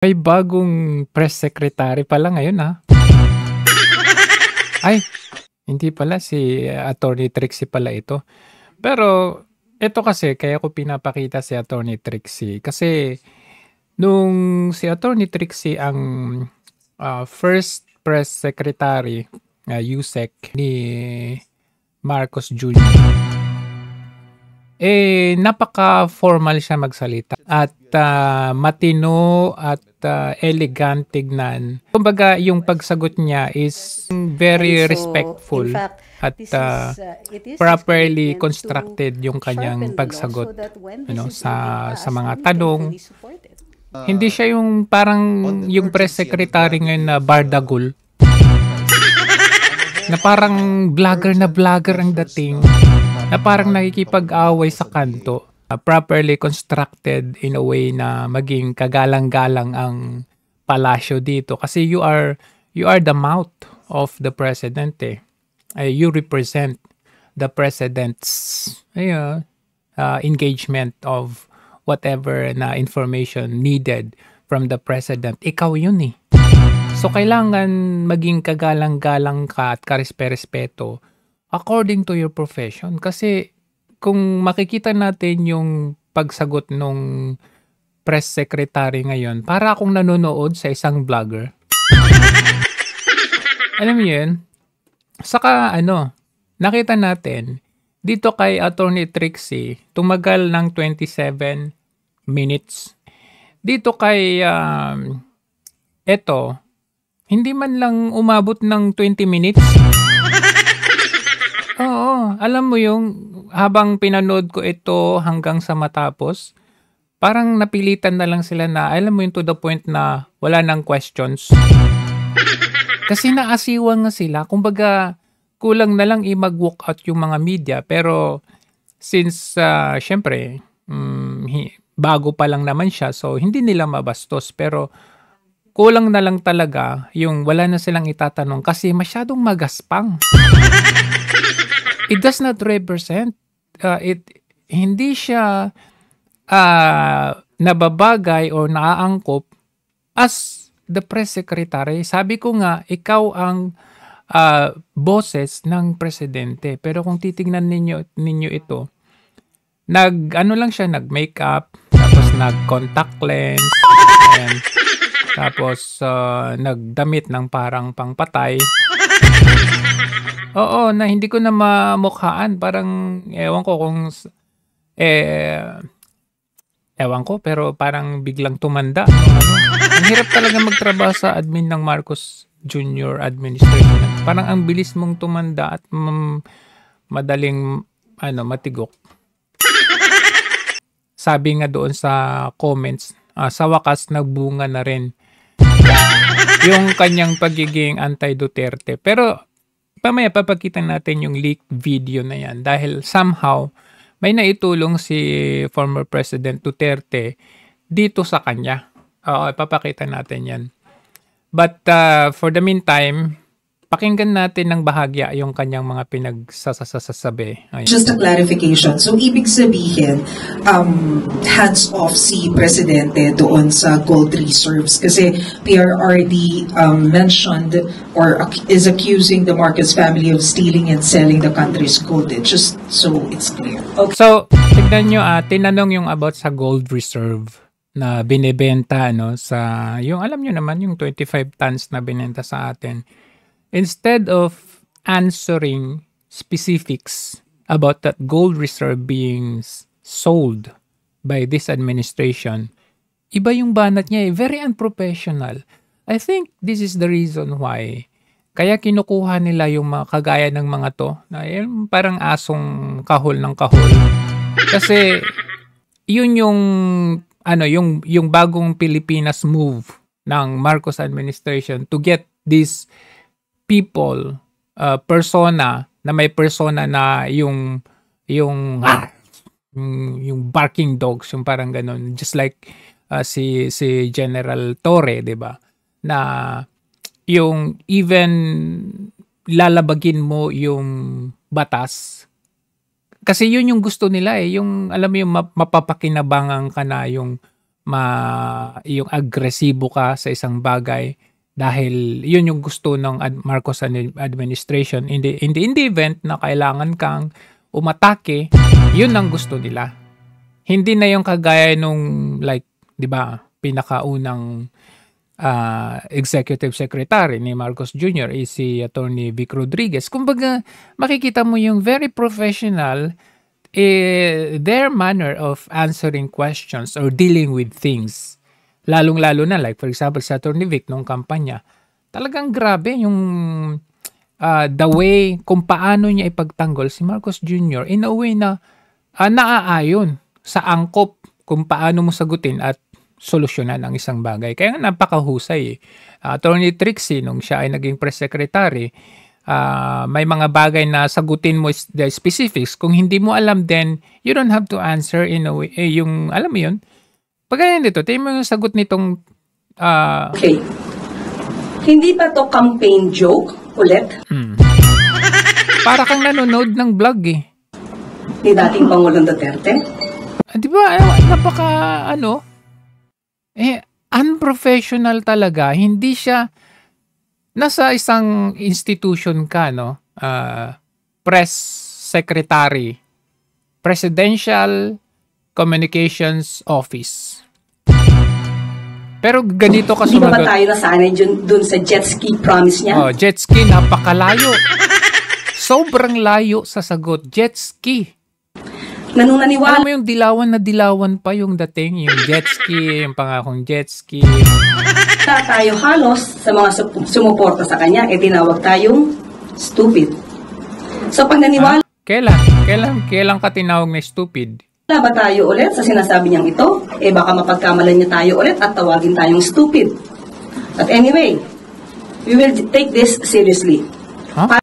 May bagong press secretary pala ngayon, Ay, hindi pala si Attorney Trixie pala ito. Pero ito kasi kaya ko pinapakita si Attorney Trixie kasi nung si Attorney Trixie ang first press secretary, USEC ni Marcos Jr. Napaka-formal siya magsalita at matino at elegant tignan. Kumbaga yung pagsagot niya is very respectful at properly constructed yung kanyang pagsagot sa mga tanong. Hindi siya yung parang yung press secretary ngayon na bardagul na parang vlogger ang dating. Na parang nakikipag-away sa kanto, properly constructed in a way na maging kagalang-galang ang palasyo dito kasi you are the mouth of the president you represent the president's engagement of whatever na information needed from the president. Ikaw yun so kailangan maging kagalang-galang ka at karespe-respeto according to your profession. Kasi kung makikita natin yung pagsagot nung press secretary ngayon, para akong nanonood sa isang vlogger. Alam mo yun? Saka nakita natin, dito kay Attorney Trixie, tumagal ng 27 minutes. Dito kay, hindi man lang umabot ng 20 minutes. Oo, alam mo yung habang pinanood ko ito hanggang sa matapos, parang napilitan na lang sila na, alam mo yung to the point na wala nang questions. Kasi naasiwang nga sila. Kumbaga, kulang na lang mag-walk out yung mga media. Pero since, syempre, bago pa lang naman siya, so hindi nila mabastos. Pero kulang na lang talaga yung wala na silang itatanong kasi masyadong magaspang. It does not represent, hindi siya nababagay o naaangkop as the press secretary. Sabi ko nga, ikaw ang boses ng presidente. Pero kung titingnan ninyo ito, nag-makeup, tapos nag-contact lens, and, tapos nagdamit ng parang pangpatay. Oo, na hindi ko na mamukhaan. Parang, ewan ko, pero parang biglang tumanda. Ang hirap talaga magtrabaho sa admin ng Marcos Jr. administration. Parang ang bilis mong tumanda at madaling matigok. Sabi nga doon sa comments, sa wakas nagbunga na rin yung kanyang pagiging anti-Duterte. Pero pamaya papakita natin yung leaked video na yan dahil somehow may naitulong si former President Duterte dito sa kanya. Papakita natin yan. But for the meantime, pakinggan natin ng bahagya yung kanyang mga pinagsasasabi. Just a clarification. So, ibig sabihin, hands off si Presidente doon sa gold reserves kasi PRRD mentioned or is accusing the Marcos family of stealing and selling the country's gold. Just so it's clear. Okay. So, tignan nyo, tinanong yung about sa gold reserve na binibenta sa, yung alam nyo naman, yung 25 tons na binenta sa atin. Instead of answering specifics about that gold reserve being sold by this administration, iba yung banat niya very unprofessional. I think this is the reason why kaya kinukuha nila yung mga kagaya ng mga to na parang asong kahol ng kahol. Kasi yun yung bagong Pilipinas move ng Marcos administration to get this people, persona na may persona na yung barking dogs, yung parang ganun, just like si General Torre, 'di ba? Na yung even lalabagin mo yung batas. Kasi yun yung gusto nila yung alam mo yung mapapakinabangan ka na yung yung agresibo ka sa isang bagay dahil yun yung gusto ng Marcos administration in the event na kailangan kang umatake, yun ang gusto nila. Hindi na yung kagaya nung like, 'di ba, pinakaunang executive secretary ni Marcos Jr. is si Attorney Vic Rodriguez. Kumbaga, makikita mo yung very professional their manner of answering questions or dealing with things. Lalong-lalo na, like for example, sa Attorney Vic nung kampanya, talagang grabe yung the way kung paano niya ipagtanggol si Marcos Jr. in a way na naaayon sa angkop kung paano mo sagutin at solusyonan ang isang bagay. Kaya nga napakahusay. Attorney Trixie, nung siya ay naging press secretary, may mga bagay na sagutin mo the specifics. Kung hindi mo alam, then you don't have to answer in a way. Yung, alam mo yun, pagkaya dito, tingin mo yung sagot nitong... Okay. Hindi ba to campaign joke ulit? Para kang nanonood ng vlog eh. Ni dating Pangulong Duterte? Di ba, napaka, unprofessional talaga. Hindi siya, nasa isang institution ka, press secretary, Presidential Communications Office. Pero ganito ka sumagot. Di ba tayo nasanay dun sa jet ski promise niya? Oh, jet ski, napakalayo. Sobrang layo sa sagot. Jet ski. Nanunaniwala. Alam mo yung dilawan na dilawan pa yung dating, yung jet ski, yung pangakong jet ski. Tayo halos sa mga sumuporta sa kanya, tinawag tayong stupid. So pag naniwala... Kailan ka tinawag na stupid? Wala ba tayo ulit sa sinasabi niyang ito? Baka mapagkamalan niya tayo ulit at tawagin tayong stupid. But anyway, we will take this seriously. Huh?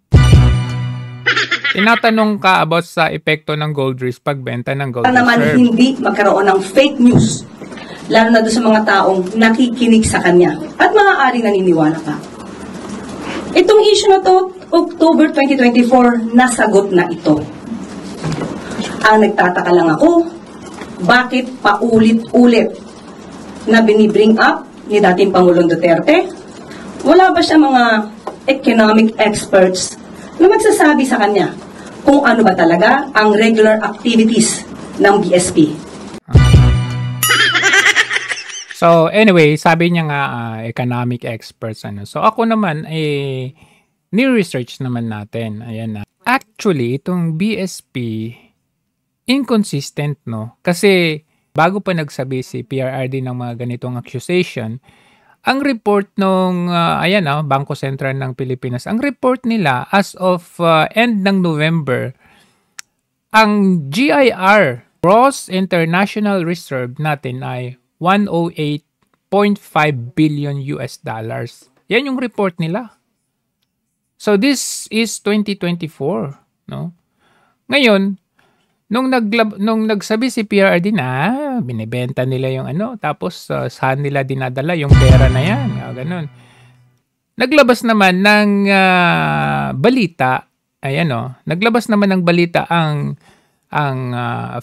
Tinatanong ka about sa epekto ng gold risk pagbenta ng gold reserve. Naman hindi magkaroon ng fake news, lalo na doon sa mga taong nakikinig sa kanya at maaari naniniwala pa. Itong issue na to, October 2024, nasagot na ito. Ang nagtataka lang ako, bakit paulit-ulit na binibring up ni dating Pangulong Duterte? Wala ba siya mga economic experts na magsasabi sa kanya kung ano ba talaga ang regular activities ng BSP? So anyway, sabi niya nga economic experts. So ako naman, ni-research naman natin. Ayan na. Actually, itong BSP, inconsistent, no? Kasi bago pa nagsabi si PRRD ng mga ganitong accusation, ang report nung Bangko Sentral ng Pilipinas, ang report nila as of end ng November, ang GIR, Gross International Reserve natin ay 108.5 billion US dollars. Yan yung report nila. So this is 2024, no? Ngayon, nung nagsabi si PRRD na binibenta nila yung tapos saan nila dinadala yung pera na yan, ganun. Naglabas naman ng balita, naglabas naman ng balita ang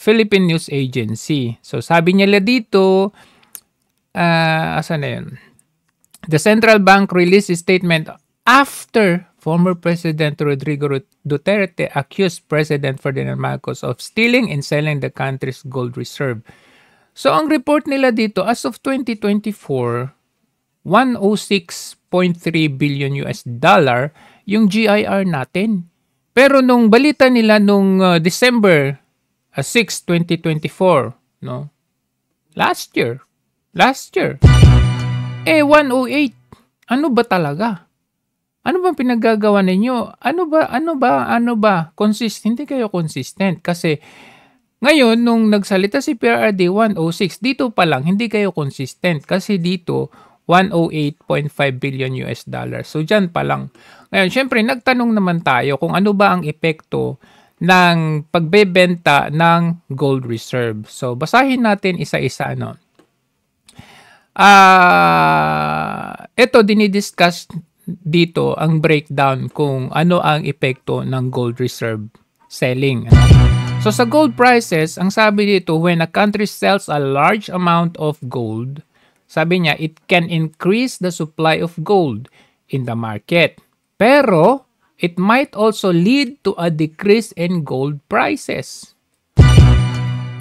Philippine News Agency. So sabi nila dito, asan na yun? The central bank released a statement after former President Rodrigo Duterte accused President Ferdinand Marcos of stealing and selling the country's gold reserve. So ang report nila dito, as of 2024, 106.3 billion US dollar yung GIR natin. Pero nung balita nila nung December 6, 2024, no? Last year, 108. Ano ba talaga? Ano bang pinaggagawa ninyo? Ano ba? Hindi kayo consistent. Kasi ngayon, nung nagsalita si PRRD 106, dito pa lang, hindi kayo consistent. Kasi dito, 108.5 billion US dollars. So, dyan pa lang. Ngayon, syempre, nagtanong naman tayo kung ano ba ang epekto ng pagbebenta ng gold reserve. So, basahin natin isa-isa, ito, dinidiscuss dito ang breakdown kung ano ang epekto ng gold reserve selling. So sa gold prices, ang sabi dito, when a country sells a large amount of gold, sabi niya, it can increase the supply of gold in the market. Pero, it might also lead to a decrease in gold prices.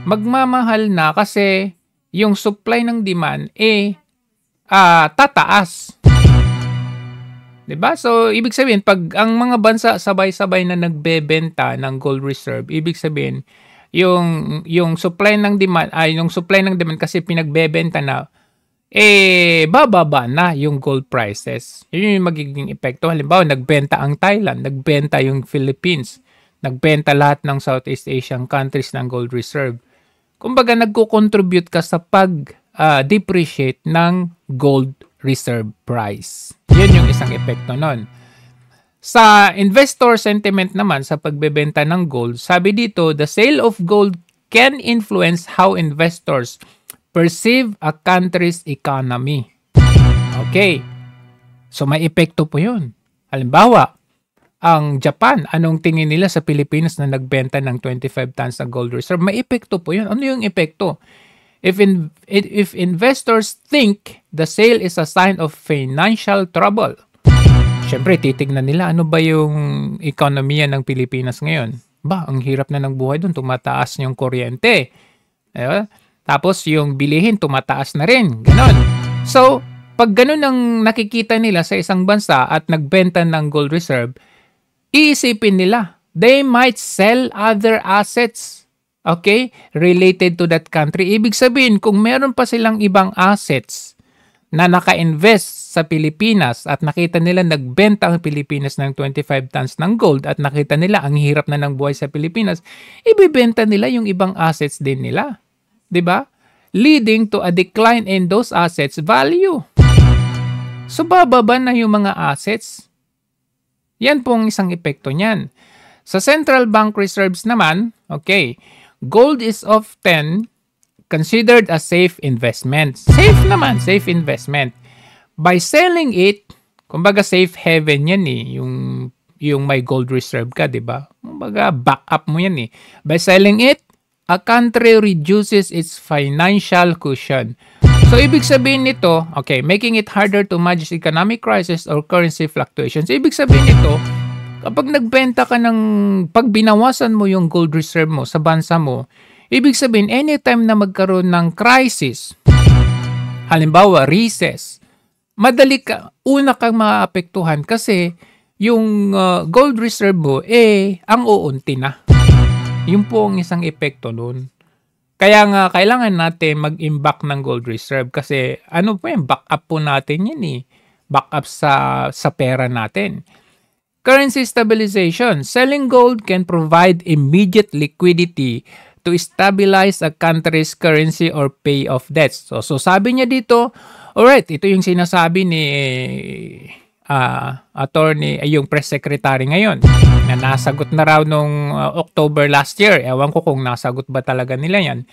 Magmamahal na kasi yung supply ng demand tataas. Diba? So, ibig sabihin, pag ang mga bansa sabay-sabay na nagbebenta ng gold reserve, ibig sabihin, yung supply ng demand, yung supply ng demand kasi pinagbebenta na, bababa na yung gold prices. Yun yung magiging epekto. Halimbawa, nagbenta ang Thailand, nagbenta yung Philippines, nagbenta lahat ng Southeast Asian countries ng gold reserve. Kumbaga, nagko-contribute ka sa pag-depreciate ng gold reserve price. Yun yung isang epekto nun. Sa investor sentiment naman, sa pagbebenta ng gold, sabi dito, the sale of gold can influence how investors perceive a country's economy. Okay. So, may epekto po yun. Halimbawa, ang Japan, anong tingin nila sa Pilipinas na nagbenta ng 25 tons na gold reserve? May epekto po yun. Ano yung epekto? If investors think the sale is a sign of financial trouble, syempre titignan nila ano ba yung ekonomiya ng Pilipinas ngayon. Ang hirap na ng buhay doon, tumataas yung kuryente. Diba? Tapos yung bilihin tumataas na rin. Ganon. So, pag ganon ang nakikita nila sa isang bansa at nagbenta ng gold reserve, iisipin nila, they might sell other assets. Okay? Related to that country. Ibig sabihin, kung meron pa silang ibang assets na naka-invest sa Pilipinas at nakita nila nagbenta ang Pilipinas ng 25 tons ng gold at nakita nila ang hirap na ng buhay sa Pilipinas, ibibenta nila yung ibang assets din nila. 'Di ba? Leading to a decline in those assets value. So, bababa na yung mga assets. Yan pong isang epekto niyan. Sa central bank reserves naman, okay, gold is often considered a safe investment. Safe naman, safe investment. By selling it, kumbaga safe haven yan yung may gold reserve ka, di ba? Kumbaga backup mo yan By selling it, a country reduces its financial cushion. So, ibig sabihin nito, okay, making it harder to manage economic crisis or currency fluctuations. Ibig sabihin nito, kapag nagbenta ka pag binawasan mo yung gold reserve mo sa bansa mo, ibig sabihin, anytime na magkaroon ng crisis, halimbawa, recess, una kang maapektuhan kasi yung gold reserve mo, ang uunti na. Yun po ang isang epekto nun. Kaya nga, kailangan natin mag-imbak ng gold reserve kasi ano po yan, backup po natin yan Backup sa pera natin. Currency stabilization. Selling gold can provide immediate liquidity to stabilize a country's currency or pay off debts. So sabi niya dito, alright, ito yung sinasabi ni attorney, yung press secretary ngayon, na nasagot na raw nung October last year. Ewan ko kung nasagot ba talaga nila yan.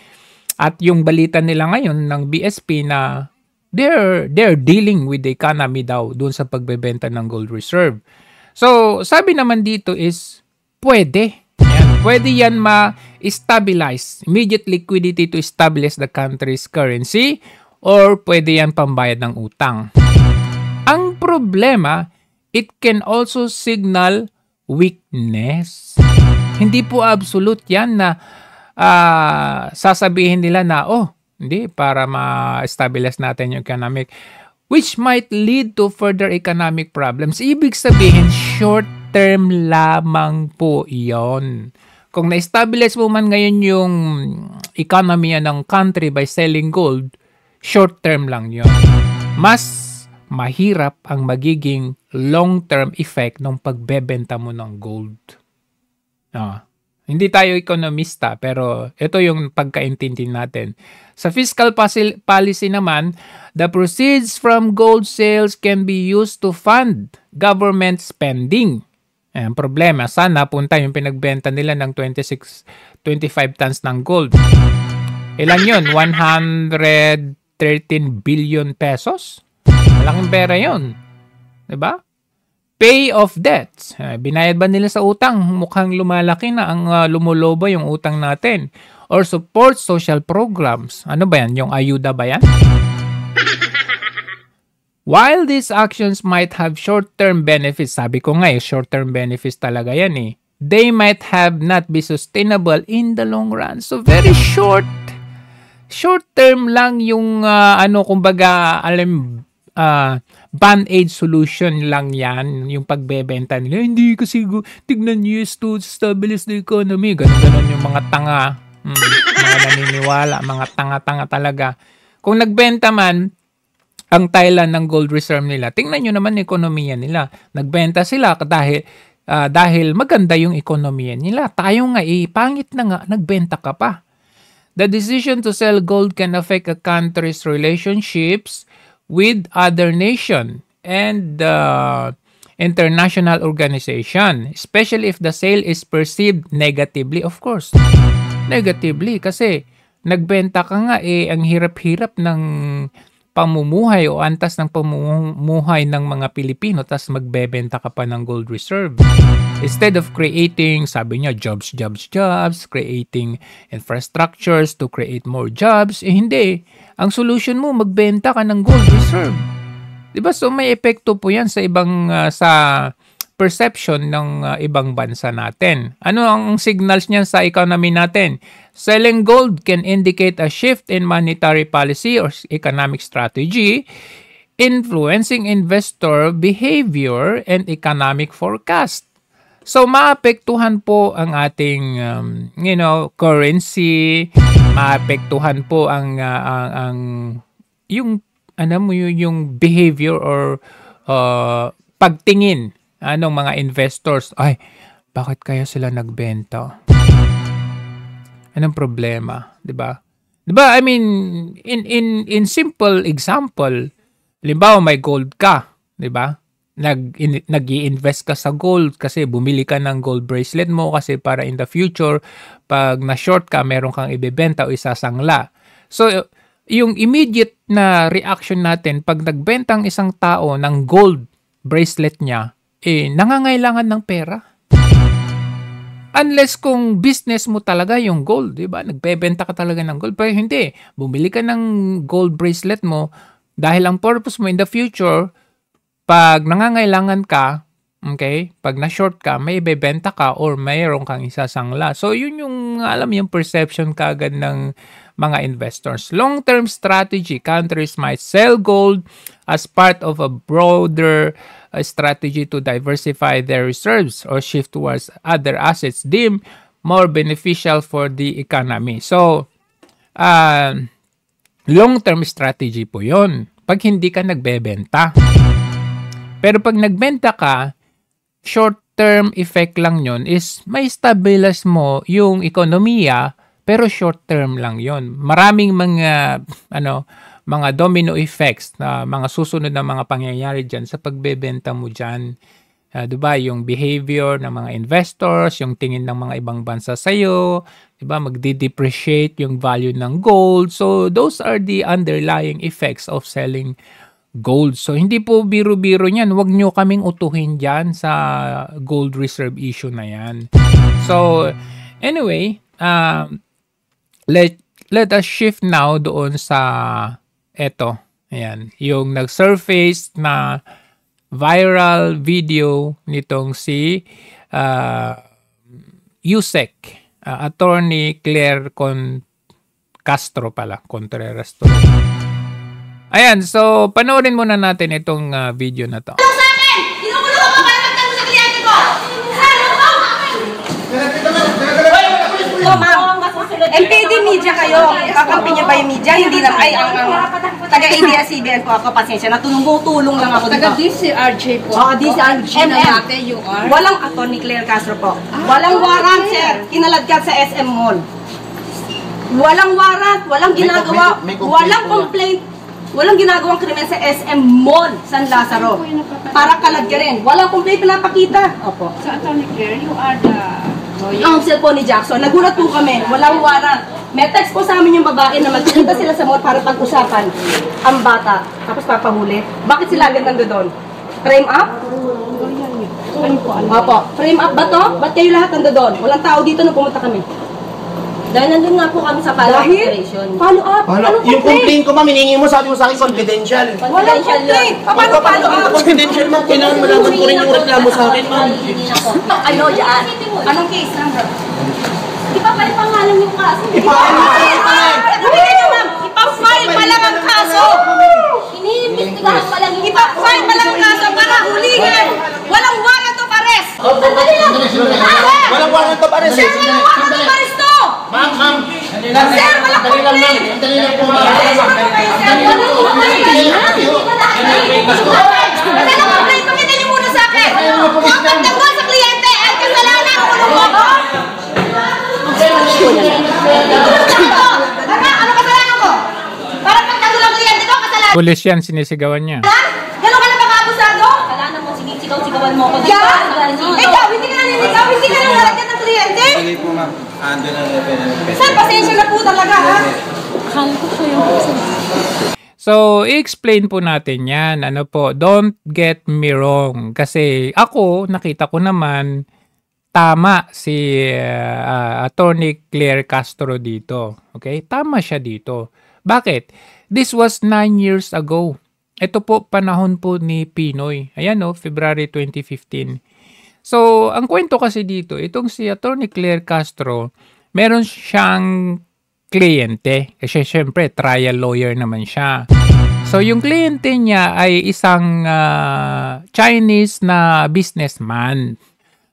At yung balita nila ngayon ng BSP na they're dealing with the economy daw dun sa pagbebenta ng gold reserve. So, sabi naman dito is, pwede. Pwede yan ma-stabilize. Immediate liquidity to establish the country's currency or pwede yan pambayad ng utang. Ang problema, it can also signal weakness. Hindi po absolute yan na sasabihin nila na, hindi, para ma-stabilize natin yung economic, which might lead to further economic problems. Ibig sabihin, short-term lamang po iyon. Kung na-stabilize mo man ngayon yung economy ng country by selling gold, short-term lang yun. Mas mahirap ang magiging long-term effect ng pagbebenta mo ng gold. Hindi tayo ekonomista, pero ito yung pagkaintindi natin. Sa fiscal policy naman, the proceeds from gold sales can be used to fund government spending. Ang problema, saan napunta yung pinagbenta nila ng 25 tons ng gold? Ilan yun? 113 billion pesos? Malaking pera yun. Diba? Pay off debts. Binayad ba nila sa utang? Mukhang lumalaki na ang lumulobo yung utang natin. Or support social programs. Ano ba yan? Yung ayuda ba yan? While these actions might have short-term benefits, sabi ko nga short-term benefits talaga yan they might have not be sustainable in the long run. So very short-term lang yung kumbaga, band-aid solution lang yan, yung pagbebenta nila. Hindi kasi tignan nyo to stabilize the economy. Ganon yung mga tanga. Mga naniniwala, mga tanga-tanga talaga. Kung nagbenta man ang Thailand ng gold reserve nila, tingnan nyo naman ekonomiya nila. Nagbenta sila dahil maganda yung ekonomiya nila. Tayo nga pangit na nga, nagbenta ka pa. The decision to sell gold can affect a country's relationships with other nation and international organization, especially if the sale is perceived negatively, of course. Negatively kasi nagbenta ka nga ang hirap-hirap ng pamumuhay o antas ng pamumuhay ng mga Pilipino, tas magbebenta ka pa ng gold reserve. Instead of creating, sabi niya, jobs, creating infrastructures to create more jobs, hindi. Ang solution mo, magbenta ka ng gold reserve. Diba? So may epekto po yan sa ibang, sa perception ng ibang bansa natin. Ano ang signals niyan sa economy natin? Selling gold can indicate a shift in monetary policy or economic strategy, influencing investor behavior and economic forecast. So maapektuhan po ang ating currency, maapektuhan po ang yung behavior or pagtingin ng mga investors. Ay, bakit kaya sila nagbenta? Anong problema, 'di ba? 'Di ba? I mean, in simple example, halimbawa may gold ka, 'di ba? Nag-i-invest ka sa gold kasi bumili ka ng gold bracelet mo kasi para in the future pag na-short ka, meron kang ibebenta o isasangla. So, yung immediate na reaction natin pag nagbenta ang isang tao ng gold bracelet niya, nangangailangan ng pera. Unless kung business mo talaga yung gold, di ba? Nagbebenta ka talaga ng gold. Pero hindi. Bumili ka ng gold bracelet mo dahil ang purpose mo in the future, pag nangangailangan ka, okay, pag na-short ka, may ibebenta ka or mayroon kang isasangla. So, yun yung, yung perception kagad ng mga investors. Long-term strategy, countries might sell gold as part of a broader strategy to diversify their reserves or shift towards other assets deemed more beneficial for the economy. So, long-term strategy po yun pag hindi ka nagbebenta. Pero pag nagbenta ka, short-term effect lang yun is may stabilize mo yung ekonomiya, pero short-term lang yun. Maraming mga domino effects na mga susunod na mga pangyayari dyan sa pagbebenta mo dyan. Diba? Yung behavior ng mga investors, yung tingin ng mga ibang bansa sa'yo, diba? Magdi-depreciate yung value ng gold. So, those are the underlying effects of selling gold. So, hindi po biro-biro niyan. Huwag nyo kaming utuhin dyan sa gold reserve issue na yan. So, anyway, let us shift now doon sa eto. Ayan, yung nag-surface na viral video nitong si Yusek, Attorney Claire Castro pala, Contreras to. Ayan, so panoorin muna natin itong video na to. MPD media kayo. Kakampi niya ba yung media? Hindi na. Ay, ang taga-ABS-CBN po ako. Pasensya na. Tulong lang ako dito. Taga-DCRJ po. Oo, DCRJ. You are? Walang Attorney Claire Castro po. Walang warrant, sir. Kinaladkad sa SM Mall. Walang warrant. Walang ginagawa. Walang complaint. Walang ginagawang krimen sa SM Mall, San Lazaro. Para kaladkarin. Walang complaint pinapakita. Opo. Sa Attorney Claire, you are the... Ang cellphone ni Jackson. Nagulat po kami. Walang warrant. May text po sa amin yung babae na magpunta sila sa mall para pag-usapan ang bata. Tapos papahuli. Bakit sila agad nando doon? Frame up? Opo. Frame up ba to? Ba't kayo lahat nando doon? Walang tao dito nung pumunta kami. Dahil nandun nga po kami sa follow-up operation. Follow up? Anong Yung complaint? complaint ko, ma'am, hiningi mo, sabi mo sa akin, confidential. Walang complaint. Paano follow up? Confidential, ma'am. Kailangan malaman ko rin yung reklamo sa akin, ma'am. Ano yan? Anong case number? Di ba pala pangalan yung kaso? Ipa-file pa lang ang kaso! Iniimbestigahan pa lang yung Ipa-file pa lang ang kaso para hulihin! Walang warrant of arrest! Sandali lang! Walang warrant of arrest. Sir, walang warrant of arrest to! Ma'am. Sir, walang complaint! Dali lang po, ma'am. Wala lang complaint! Pakita niyo muna sa akin! Huwag magtanggol sa kliyente! Ang kasalanan ang ulo mo! Ano kasalanan ko? Parang pagtanggol ang kliyente ko, kasalanan! Pulis yan, sinisigawan niya. Gano'n ka na pang-abusado? Kasalanan mo, sigaw-sigawan mo ko. Yan! Ikaw, hindi ka naninigaw, hindi ka nang nalagyan ng kliyente! Sige po, ma'am. Ando na level. Sir, pasensya na po talaga, ha? So, i-explain po natin yan. Ano po, don't get me wrong. Kasi ako, nakita ko naman, tama si Attorney Claire Castro dito. Okay? Tama siya dito. Bakit? This was 9 years ago. Ito po, panahon po ni Pinoy. Ayan o, February 2015. So, ang kwento kasi dito, itong si Attorney Claire Castro, meron siyang kliyente. Kasi syempre, trial lawyer naman siya. So, yung kliyente niya ay isang Chinese na businessman.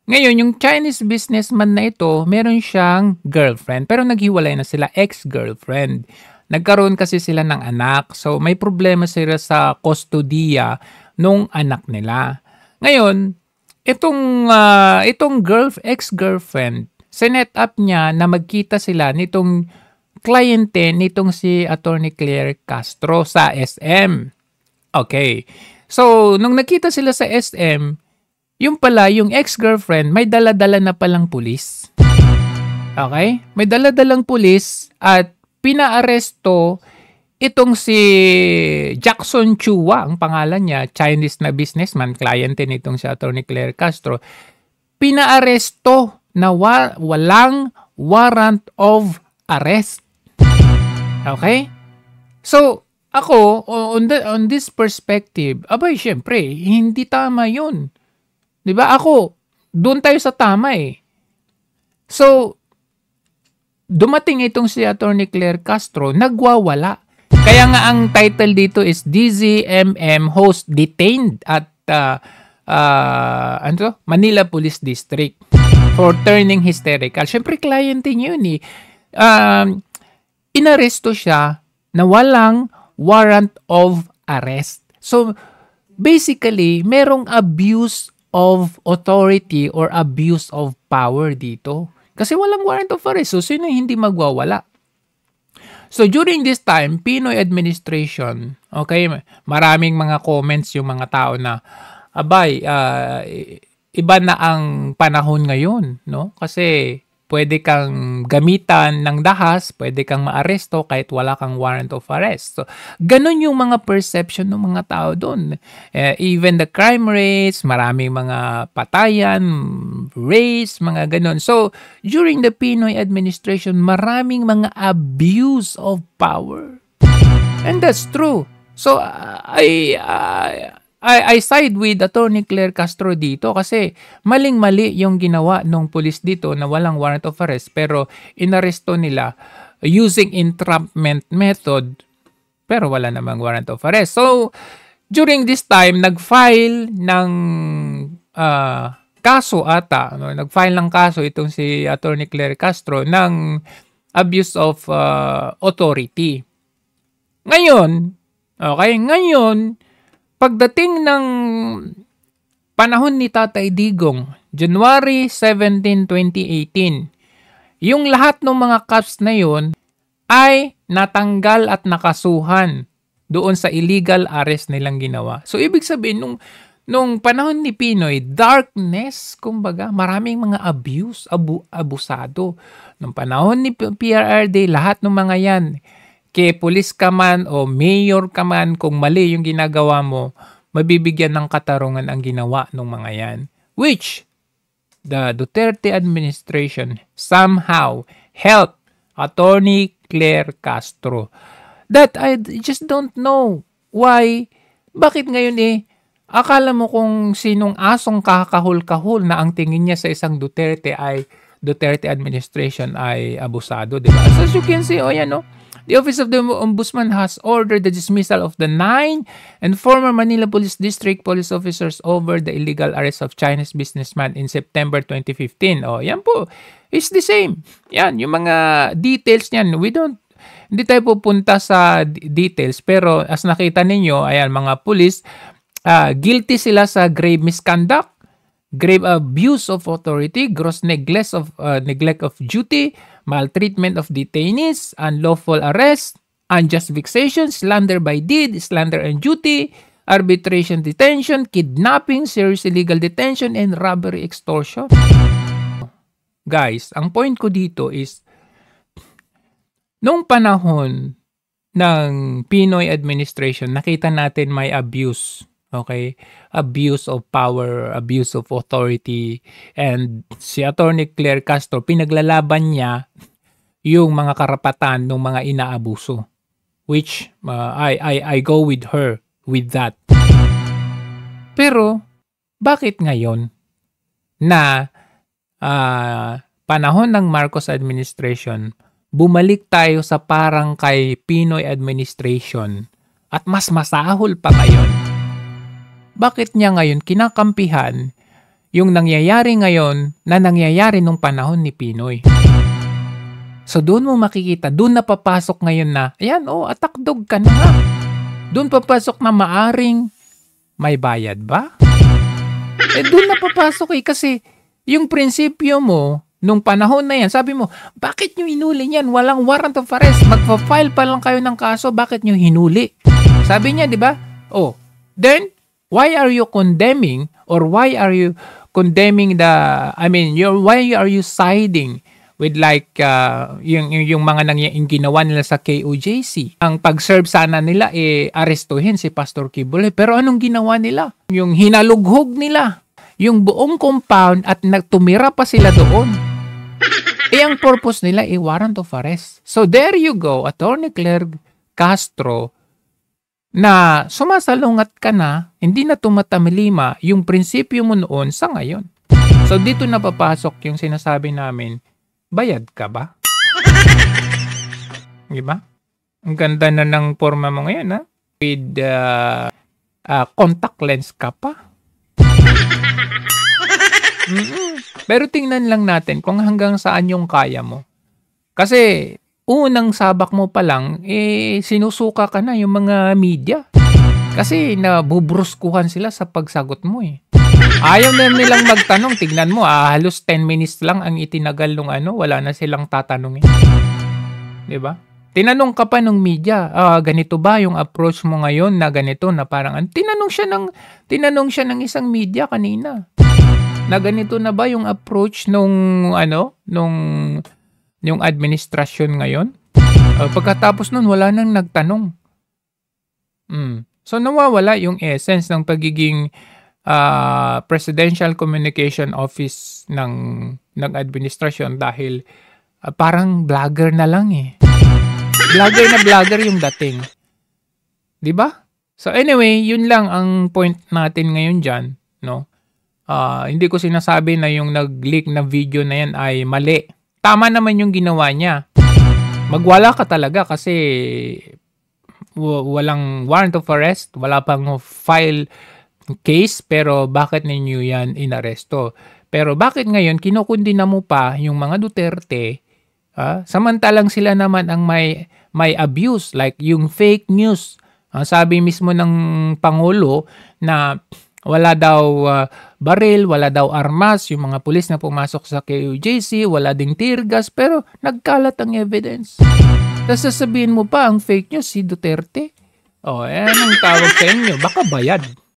Ngayon, yung Chinese businessman na ito, meron siyang girlfriend. Pero naghiwalay na sila, ex-girlfriend. Nagkaroon kasi sila ng anak. So, may problema sila sa kustodiya nung anak nila. Ngayon, itong ex-girlfriend, sinet up niya na magkita sila nitong kliyente nitong si Attorney Claire Castro sa SM. Okay. So, nung nakita sila sa SM, yung pala, yung ex-girlfriend, may dala-dala na palang pulis. Okay? May dala-dalang pulis at pinaaresto itong si Jackson Chua, ang pangalan niya, Chinese na businessman, kliyente nitong si Attorney Claire Castro, pinaaresto na walang warrant of arrest. Okay? So, ako, on this perspective, abay, syempre, hindi tama yun. Diba? Ako, doon tayo sa tama eh. So, dumating itong si Attorney Claire Castro, nagwawala. Kaya nga ang title dito is DZMM host detained at Manila Police District for turning hysterical. Siyempre, kliyente niyo yun eh. Inaresto siya na walang warrant of arrest. So, basically, merong abuse of authority or abuse of power dito. Kasi walang warrant of arrest. So, sino hindi magwawala? So, during this time, Pinoy administration, okay, maraming mga comments yung mga tao na, abay, iba na ang panahon ngayon, no? Kasi pwede kang gamitan ng dahas, pwede kang maaresto kahit wala kang warrant of arrest. So, ganun yung mga perception ng mga tao doon. Even the crime rates, maraming mga patayan, race, mga ganun. So, during the Pinoy administration, maraming mga abuse of power. And that's true. So, I side with Attorney Claire Castro dito kasi maling-mali yung ginawa ng pulis dito na walang warrant of arrest pero inaresto nila using entrapment method pero wala namang warrant of arrest. So, during this time, nag-file ng kaso ata. Nag-file ng kaso itong si Attorney Claire Castro ng abuse of authority. Ngayon, pagdating ng panahon ni Tatay Digong, January 17, 2018, yung lahat ng mga cops na yun ay natanggal at nakasuhan doon sa illegal arrest nilang ginawa. So, ibig sabihin, nung panahon ni Pinoy, darkness, kumbaga, maraming mga abusado. Nung panahon ni PRRD, lahat ng mga yan, kay pulis ka man o mayor ka man, kung mali yung ginagawa mo, mabibigyan ng katarungan ang ginawa ng mga yan. Which the Duterte administration somehow helped Attorney Claire Castro. That I just don't know why. Bakit ngayon akala mo kung sinong asong kakahul-kahul na ang tingin niya sa isang Duterte administration ay abusado, di ba? So as you can see, the Office of the Ombudsman has ordered the dismissal of the 9 and former Manila Police District police officers over the illegal arrest of Chinese businessman in September 2015. Yan po. It's the same. Yan, yung mga details niyan. Hindi tayo pupunta sa details, pero as nakita ninyo, ayan, mga police, guilty sila sa grave misconduct, grave abuse of authority, gross neglect of duty, maltreatment of detainees, unlawful arrest, unjust vexation, slander by deed, slander and duty, arbitration detention, kidnapping, serious illegal detention, and robbery extortion. Guys, ang point ko dito is, nung panahon ng Pinoy administration, nakita natin may abuse. Okay? Abuse of power, abuse of authority. And si Attorney Claire Castro, pinaglalaban niya yung mga karapatan ng mga inaabuso. Which I go with her with that. Pero, bakit ngayon na panahon ng Marcos administration, bumalik tayo sa parang kay Pinoy administration at mas masahol pa ngayon? Bakit niya ngayon kinakampihan yung nangyayari ngayon na nangyayari nung panahon ni Pinoy? So doon mo makikita, doon na papasok ngayon na, ayan, attack dog ka na nga. Doon papasok na maaring may bayad ba? Doon na papasok kasi yung prinsipyo mo, nung panahon na yan, sabi mo, bakit nyo hinuli yan? Walang warrant of arrest. Magpa-file pa lang kayo ng kaso, bakit nyo hinuli? Sabi niya, di ba? Then, why are you condemning or why are you condemning why are you siding with yung mga ginawa nila sa KOJC? Ang pag-serve sana nila arestuhin si Pastor Kibuloy. Pero anong ginawa nila? Yung hinalughog nila yung buong compound at tumira pa sila doon. Ang purpose nila warrant of arrest. So there you go, Attorney Claire Castro, na sumasalungat ka na, hindi na tumatamilima yung prinsipyo mo noon sa ngayon. So dito na papasok yung sinasabi namin, bayad ka ba? Diba? Ang ganda na ng forma mo ngayon, ha? With contact lens ka pa. Pero tingnan lang natin kung hanggang saan yung kaya mo. Kasi unang sabak mo pa lang, sinusuka ka na yung mga media. Kasi nabubruskuhan sila sa pagsagot mo Ayaw na nilang magtanong. Tignan mo, halos 10 minutes lang ang itinagal nung wala na silang tatanungin. Diba? Tinanong ka pa ng media, ganito ba yung approach mo ngayon na ganito na parang, tinanong siya ng isang media kanina. Na ganito na ba yung approach nung administrasyon ngayon? Pagkatapos nun, wala nang nagtanong. So, nawawala yung essence ng pagiging Presidential Communication Office ng administrasyon dahil parang vlogger na lang Vlogger yung dating. Diba? So, anyway, yun lang ang point natin ngayon dyan, no? Hindi ko sinasabi na yung nag-leak na video na yan ay mali. Tama naman yung ginawa niya. Magwala ka talaga kasi walang warrant of arrest, wala pang file case, pero bakit ninyo yan inaresto? Pero bakit ngayon kinukundina mo pa yung mga Duterte, samantalang sila naman ang may abuse, like yung fake news. Sabi mismo ng Pangulo na wala daw baril, wala daw armas, yung mga pulis na pumasok sa KOJC, wala ding tear gas, pero nagkalat ang evidence. Tapos sasabihin mo pa ang fake news si Duterte. Yan ang tawag sa inyo, baka bayad.